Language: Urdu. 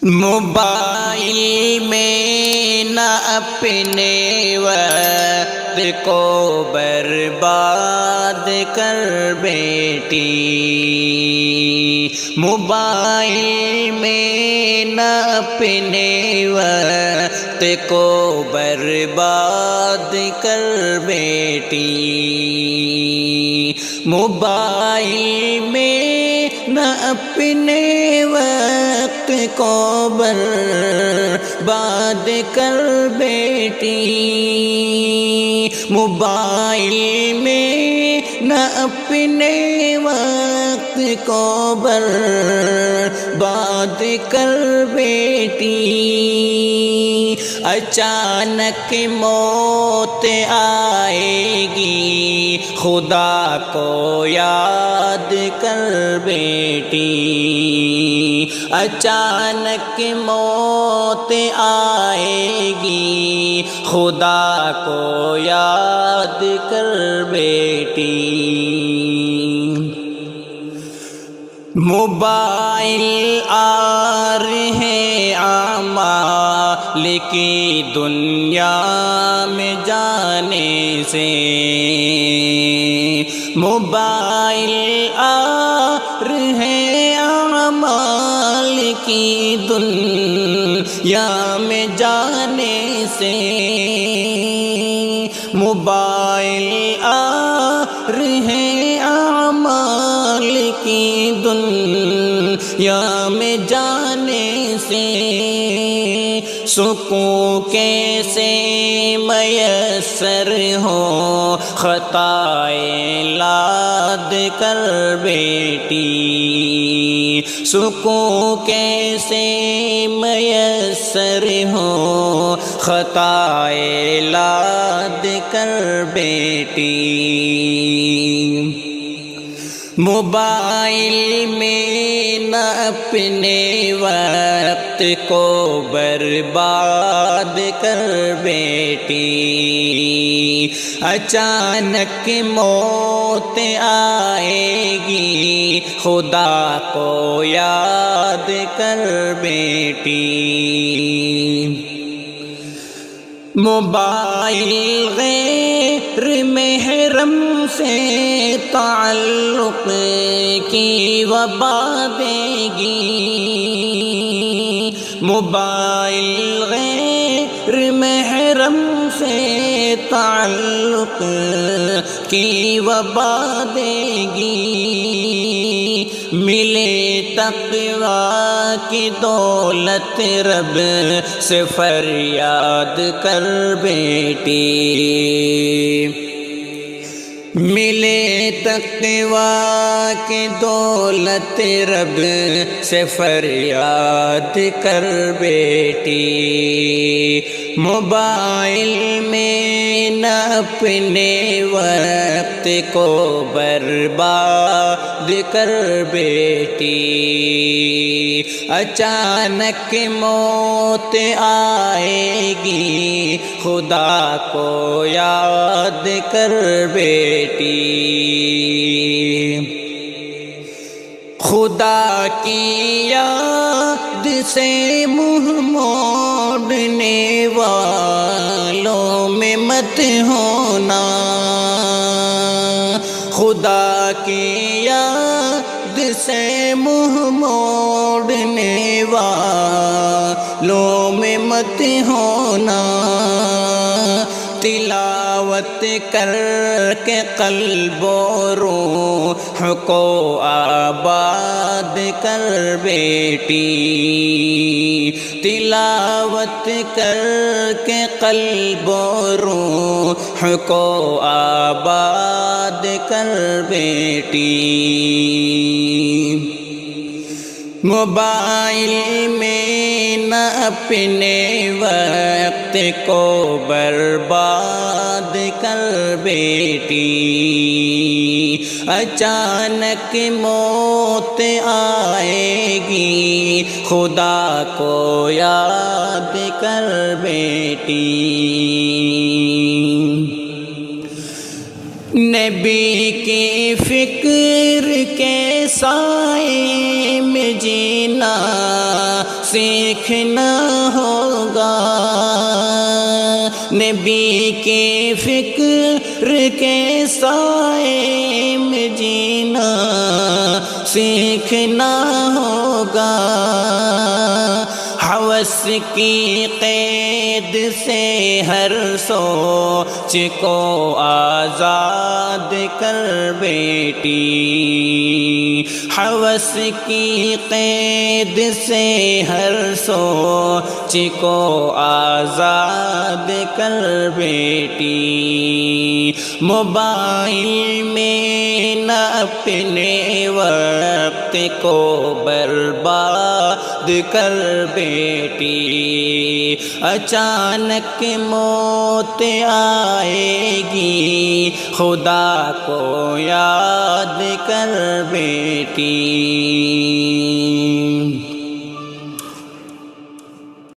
موبائل میں نہ اپنے وقت کو برباد کر بیٹی، موبائل میں نہ اپنے وقت کو برباد کر بیٹی، موبائل میں نہ اپنے وقت کو برباد کر بیٹی، موبائل میں نہ اپنے وقت کو برباد کر بیٹی، اچانک موت آئے گی خدا کو یاد کر بیٹی، اچانک موت آئے گی خدا کو یاد کر بیٹی، موبائل آ رہے اعمال کی دنیا میں جانے سے، موبائل آ رہے اعمال کی دنیا میں جانے سے، موبائل آ رہے اعمال کی دنیا میں جانے سے، سکون کیسے میسر ہو خطائے لاد کر بیٹی، سکون کیسے میسر ہو خطائے لاد کر بیٹی، موبائل میں نہ اپنے وقت کو برباد کر بیٹی، اچانک موت آئے گی خدا کو یاد کر بیٹی، موبائل غیر محرم سے تعلق کی وبا دے گی، موبائل غیر محرم سے تعلق کی وبا دے گی، ملے تقویٰ کی دولت رب سے فریاد کر بیٹی، ملے تقویٰ کی دولت رب سے فریاد کر بیٹی، موبائل میں نہ اپنے وقت کو برباد کر بیٹی، اچانک موت آئے گی خدا کو یاد کر بیٹی، خدا کی یاد سے منہ موڑنے والوں میں مت ہونا، خدا کی یاد سے منہ موڑنے والوں میں مت ہونا، تلاوت کر کے قلب و روح کو آباد کر بیٹی، تلاوت کر کے قلب و روح کو آباد کر بیٹی، موبائل میں نہ اپنے وقت کو برباد کر بیٹی، اچانک موت آئے گی خدا کو یاد کر بیٹی، نبی کی فکر کے سائے میں جینا سیکھنا ہوگا، نبی کی فکر کے سائے میں جینا سیکھنا ہوگا، ہوس کی قید سے ہر سوچ کو آزاد کر بیٹی، ہوس کی قید سے ہر سوچ کو آزاد کر بیٹی، موبائل میں نہ اپنے وقت کو برباد کر بیٹی، اچانک موت آئے گی خدا کو یاد کر بیٹی۔